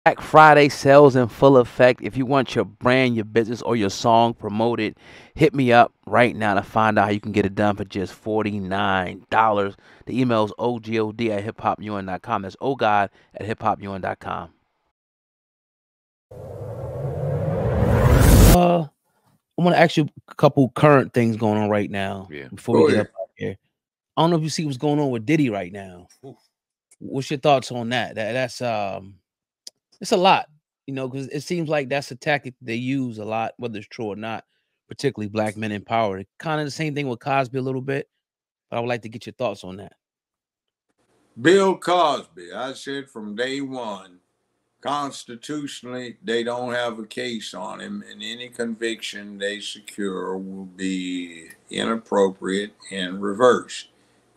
Black Friday sales in full effect. If you want your brand, your business, or your song promoted, hit me up right now to find out how you can get it done for just $49. The email is ogod@hiphopun.com. That's ogod@hiphopun.com. I want to ask you a couple current things going on right now Yeah. before we Go get up ahead. out here. I don't know if you see what's going on with Diddy right now. What's your thoughts on that? That's it's a lot, because it seems like that's a tactic they use a lot, whether it's true or not, particularly black men in power. Kind of the same thing with Cosby a little bit, but I would like to get your thoughts on that. Bill Cosby, I said from day one, constitutionally, they don't have a case on him, and any conviction they secure will be inappropriate and reversed.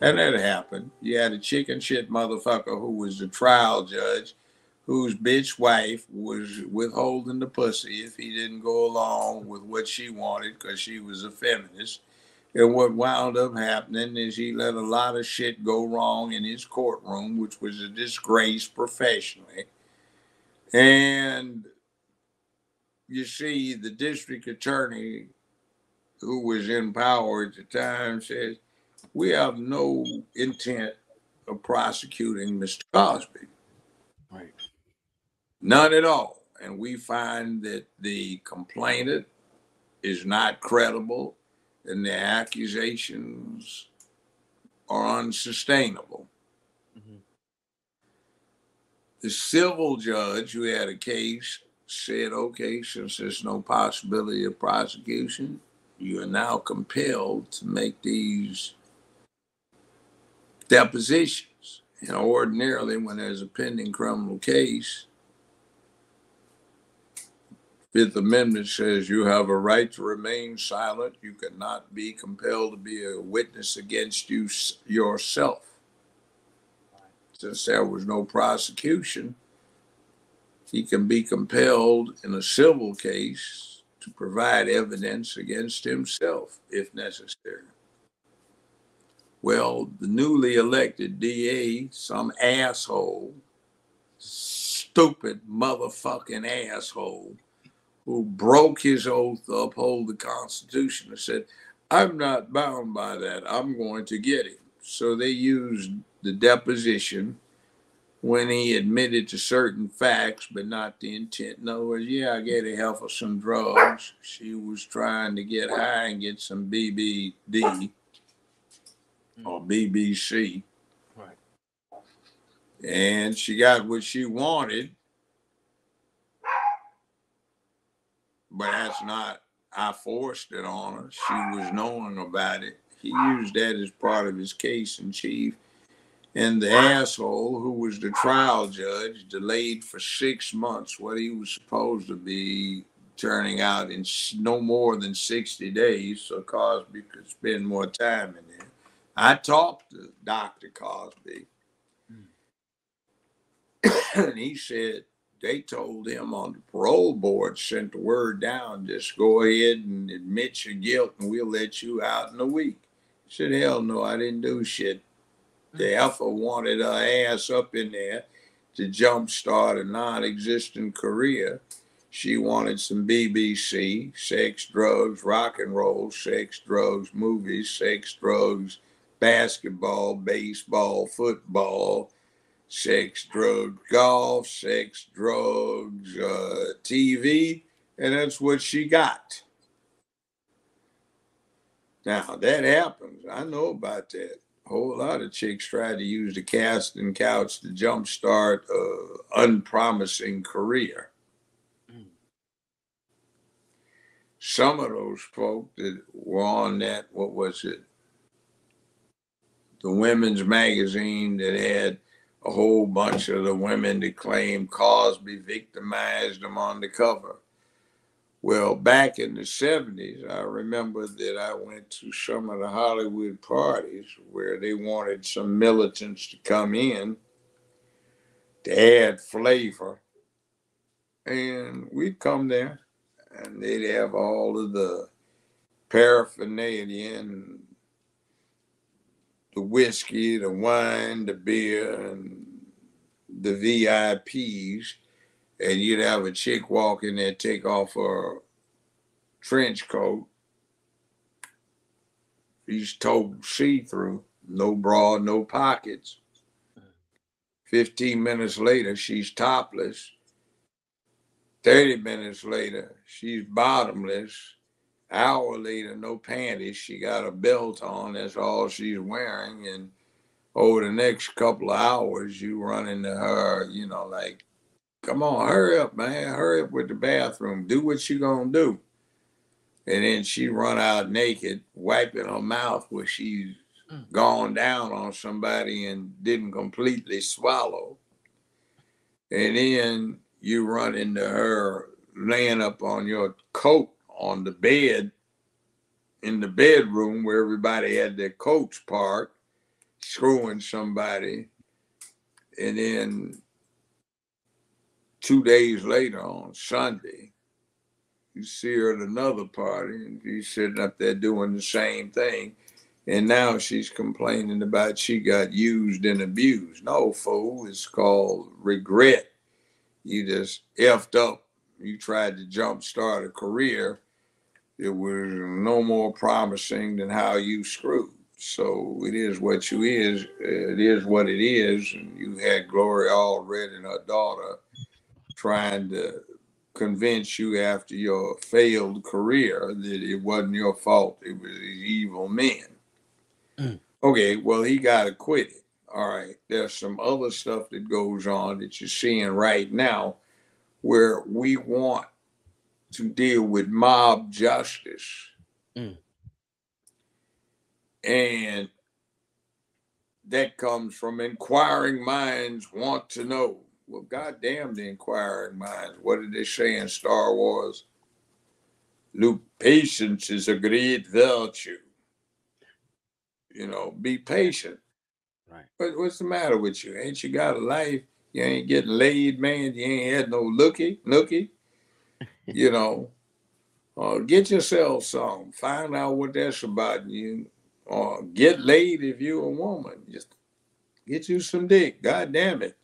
And that happened. You had a chicken shit motherfucker who was the trial judge, whose bitch wife was withholding the pussy if he didn't go along with what she wanted because she was a feminist. And what wound up happening is he let a lot of shit go wrong in his courtroom, which was a disgrace professionally. And you see, the district attorney who was in power at the time says, we have no intent of prosecuting Mr. Cosby. Right. None at all. And we find that the complainant is not credible and the accusations are unsustainable. Mm-hmm. The civil judge who had a case said, okay, since there's no possibility of prosecution, you are now compelled to make these depositions. And ordinarily, when there's a pending criminal case, Fifth Amendment says you have a right to remain silent. You cannot be compelled to be a witness against you yourself. Since there was no prosecution, he can be compelled in a civil case to provide evidence against himself if necessary. Well, the newly elected DA, some asshole, stupid motherfucking asshole, who broke his oath to uphold the Constitution and said, I'm not bound by that. I'm going to get him. So they used the deposition when he admitted to certain facts, but not the intent. In other words, yeah, I gave a heifer some drugs. She was trying to get high and get some BBD or BBC. Right. And she got what she wanted, but that's not, I forced it on her. She was knowing about it. He used that as part of his case in chief. And the asshole who was the trial judge delayed for 6 months what he was supposed to be turning out in no more than 60 days so Cosby could spend more time in there. I talked to Dr. Cosby, and he said they told him on the parole board, sent the word down, just go ahead and admit your guilt and we'll let you out in a week. He said, hell no, I didn't do shit. The heifer wanted her ass up in there to jumpstart a non-existent career. She wanted some BBC, sex, drugs, rock and roll, sex, drugs, movies, sex, drugs, basketball, baseball, football, sex, drugs, golf, sex, drugs, TV, and that's what she got. Now, that happens. I know about that. A whole lot of chicks try to use the casting couch to jumpstart an unpromising career. Some of those folk that were on that, what was it? The women's magazine that had a whole bunch of the women that claimed Cosby victimized them on the cover. Well, back in the 70s, I remember that I went to some of the Hollywood parties where they wanted some militants to come in to add flavor. And we'd come there and they'd have all of the paraphernalia and the whiskey, the wine, the beer, and the VIPs. and you'd have a chick walk in there, take off her trench coat. She's total see-through, no bra, no pockets. 15 minutes later, she's topless. 30 minutes later, she's bottomless. Hour later, no panties. She got a belt on. That's all she's wearing. And over the next couple of hours, you run into her, you know, like, come on, hurry up, man. Hurry up with the bathroom. Do what you gonna do. And then she run out naked, wiping her mouth where she's gone down on somebody and didn't completely swallow. And then you run into her laying up on your coat on the bed in the bedroom where everybody had their coats parked, screwing somebody. And then 2 days later on Sunday, you see her at another party and she's sitting up there doing the same thing. And now she's complaining about she got used and abused. No, fool, it's called regret. You just effed up. You tried to jumpstart a career. It was no more promising than how you screwed. So it is what you is. It is what it is. And you had Gloria Allred and her daughter trying to convince you after your failed career that it wasn't your fault. It was these evil men. Okay, well, he got acquitted. All right, there's some other stuff that goes on that you're seeing right now where we want to deal with mob justice. And that comes from inquiring minds want to know. Well, goddamn the inquiring minds. What did they say in Star Wars? Luke, patience is a great virtue. You know, be patient. Right. But what's the matter with you? Ain't you got a life? You ain't getting laid, man. You ain't had no nookie. You know, get yourself some. Find out what that's about. You get laid if you're a woman. Just get you some dick. God damn it.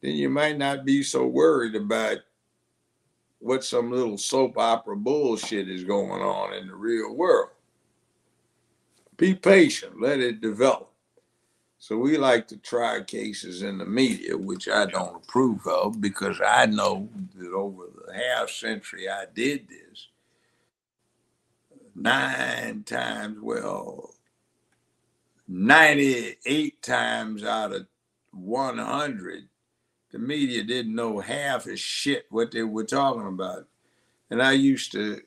Then you might not be so worried about what some little soap opera bullshit is going on in the real world. Be patient. Let it develop. So we like to try cases in the media, which I don't approve of because I know that over the half century I did this, 98 times out of 100, the media didn't know half as shit what they were talking about. And I used to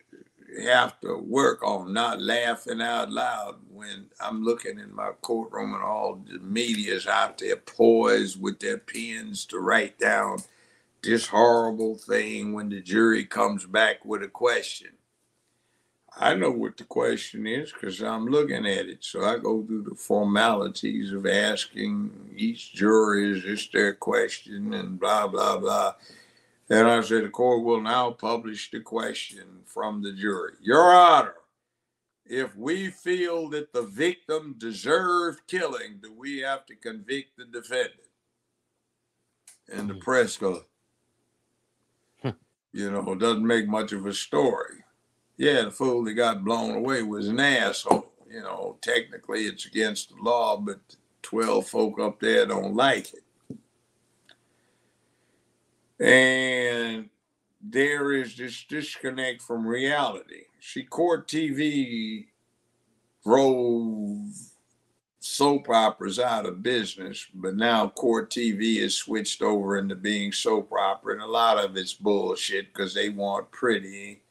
have to work on not laughing out loud when I'm looking in my courtroom and all the media's out there poised with their pens to write down this horrible thing when the jury comes back with a question. I know what the question is because I'm looking at it. So I go through the formalities of asking each jury, is this their question, and blah, blah, blah. And I said, the court will now publish the question from the jury. Your Honor, if we feel that the victim deserved killing, do we have to convict the defendant? And the press goes, you know, doesn't make much of a story. Yeah, the fool that got blown away was an asshole. You know, technically it's against the law, but 12 folk up there don't like it. And there is this disconnect from reality. See, court TV drove soap operas out of business, but now court TV is switched over into being soap opera, and a lot of it's bullshit because they want pretty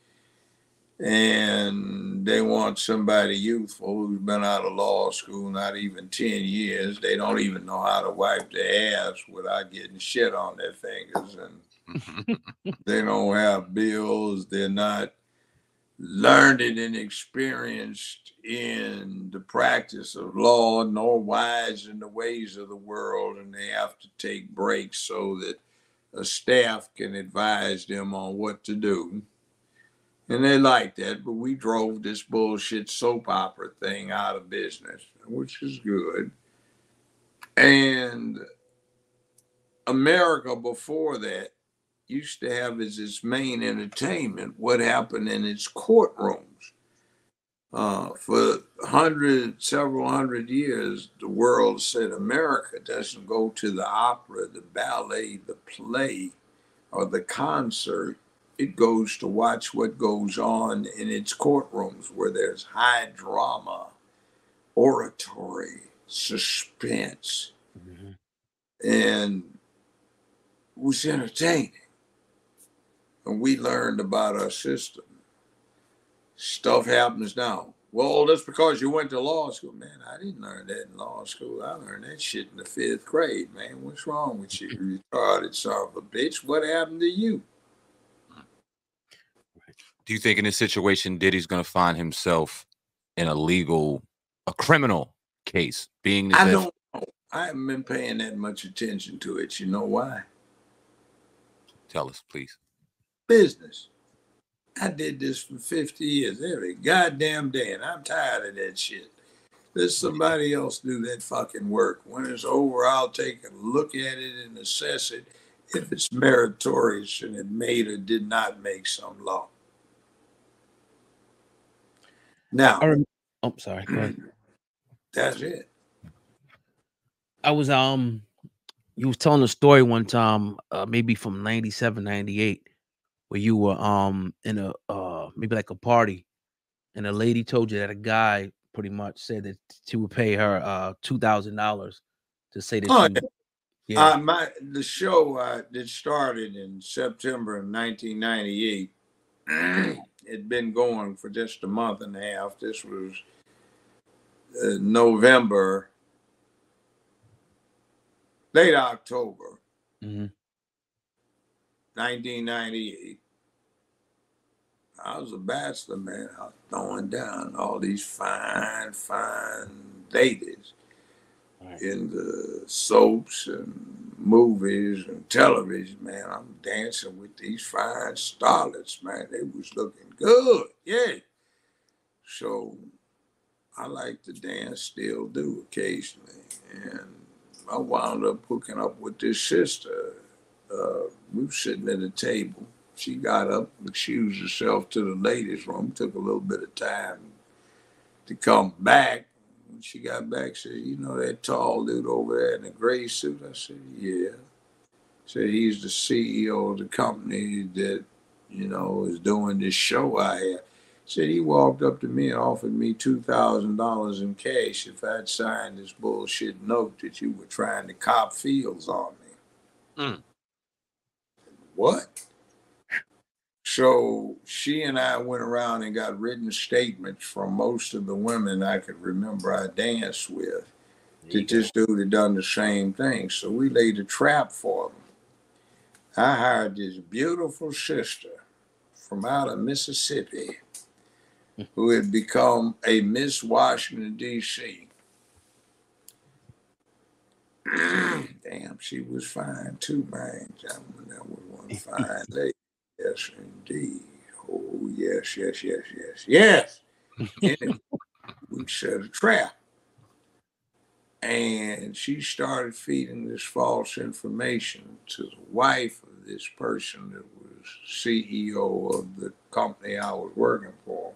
and they want somebody youthful who's been out of law school not even 10 years. They don't even know how to wipe their ass without getting shit on their fingers, and they don't have bills. They're not learned and experienced in the practice of law, nor wise in the ways of the world, and they have to take breaks so that a staff can advise them on what to do. And they like that, but we drove this bullshit soap opera thing out of business, which is good. And America before that used to have as its main entertainment what happened in its courtrooms. For several hundred years, the world said America doesn't go to the opera, the ballet, the play, or the concert. It goes to watch what goes on in its courtrooms where there's high drama, oratory, suspense, and it was entertaining. And we learned about our system. Stuff happens now. Well, that's because you went to law school. Man, I didn't learn that in law school. I learned that shit in the 5th grade, man. What's wrong with you, retarded son of a bitch? What happened to you? Do you think in this situation, Diddy's going to find himself in a criminal case? Being this I don't know. I haven't been paying that much attention to it. You know why? Tell us, please. Business. I did this for 50 years every goddamn day, and I'm tired of that shit. Let somebody else do that fucking work. When it's over, I'll take a look at it and assess it if it's meritorious and it made or did not make some law. Now, oh, sorry. Go ahead. That's it. I was you was telling a story one time, maybe from 97, 98, where you were in a maybe like a party, and a lady told you that a guy pretty much said that she would pay her $2,000 to say that she was, the show that started in September of 1998 had been going for just a month and a half. This was November, late October, 1998. I was a bachelor, man. I was throwing down all these fine ladies in the soaps and movies and television, man. I'm dancing with these fine starlets, man. They was looking good, yeah. So I like to dance, still do occasionally. And I wound up hooking up with this sister. We were sitting at a table. She got up, excused herself to the ladies' room, took a little bit of time to come back. When she got back, she said, you know that tall dude over there in the gray suit? I said, yeah. Said he's the CEO of the company that, you know, is doing this show I have. Said he walked up to me and offered me $2,000 in cash if I'd signed this bullshit note that you were trying to cop fields on me. What? So she and I went around and got written statements from most of the women I could remember I danced with that this dude had done the same thing. So we laid a trap for them. I hired this beautiful sister from out of Mississippi who had become a Miss Washington, D.C. Damn, she was fine too, man. That was one fine lady. Yes, indeed. Oh, yes. Anyway, we set a trap. And she started feeding this false information to the wife of this person that was CEO of the company I was working for.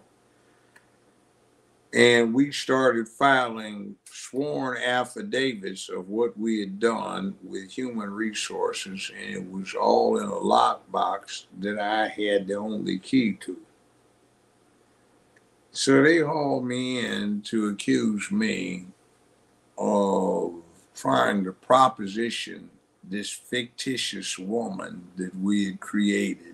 And we started filing sworn affidavits of what we had done with human resources, and it was all in a lockbox that I had the only key to. So they hauled me in to accuse me of trying to proposition this fictitious woman that we had created.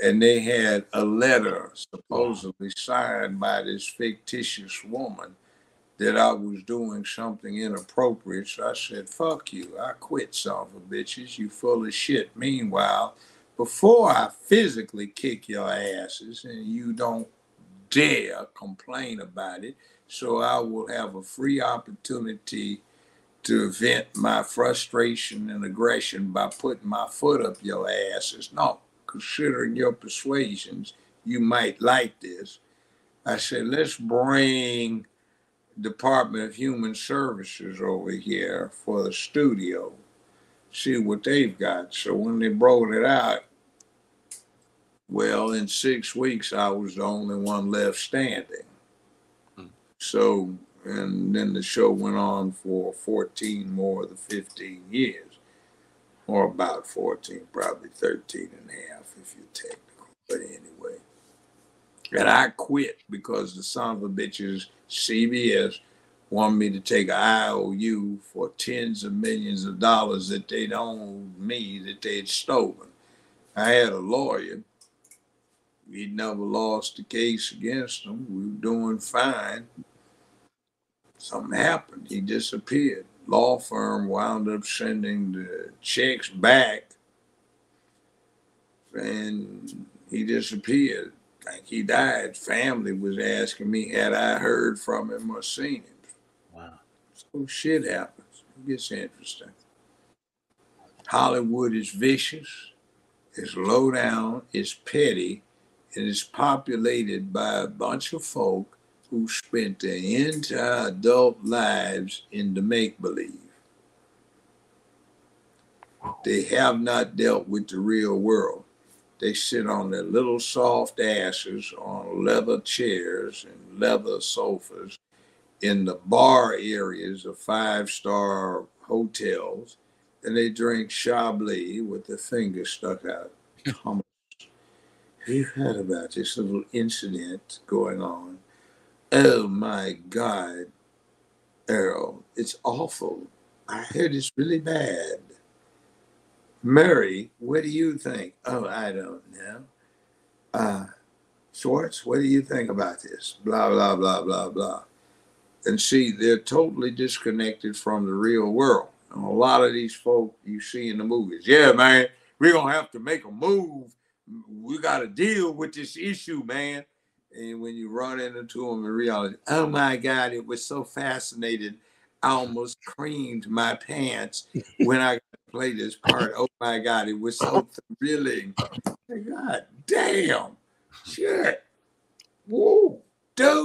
And they had a letter supposedly signed by this fictitious woman that I was doing something inappropriate. So I said, fuck you. I quit, son of a bitches. You full of shit. Meanwhile, before I physically kick your asses and you don't dare complain about it, so I will have a free opportunity to vent my frustration and aggression by putting my foot up your asses. No, considering your persuasions, you might like this. I said, let's bring Department of Human Services over here for the studio, see what they've got. So when they brought it out, Well, in 6 weeks, I was the only one left standing. So, and then the show went on for 14 more of the 15 years, or about 14, probably 13 and a half if you're technical. But anyway, and I quit because the son of a bitches, CBS, wanted me to take an IOU for tens of millions of dollars that they'd owed me that they'd stolen. I had a lawyer. He'd never lost a case against him. We were doing fine. Something happened. He disappeared. Law firm wound up sending the checks back, and he disappeared. Like he died. Family was asking me had I heard from him or seen him. Wow. So shit happens. It gets interesting. Hollywood is vicious, it's low down, it's petty, and it's populated by a bunch of folk who spent their entire adult lives in the make-believe. They have not dealt with the real world. They sit on their little soft asses on leather chairs and leather sofas in the bar areas of five-star hotels, and they drink Chablis with their fingers stuck out. Have you heard about this little incident going on? Oh my God, Errol, it's awful. I heard it's really bad. Murray, what do you think? Oh, I don't know. Schwartz, what do you think about this? Blah, blah, blah, blah, blah. And see, they're totally disconnected from the real world. And a lot of these folk you see in the movies, yeah, man, we're going to have to make a move. We got to deal with this issue, man. And when you run into them in reality, oh my God, it was so fascinating. I almost creamed my pants when I played this part. Oh my God, it was so thrilling. God damn. Shit. Whoa, dude.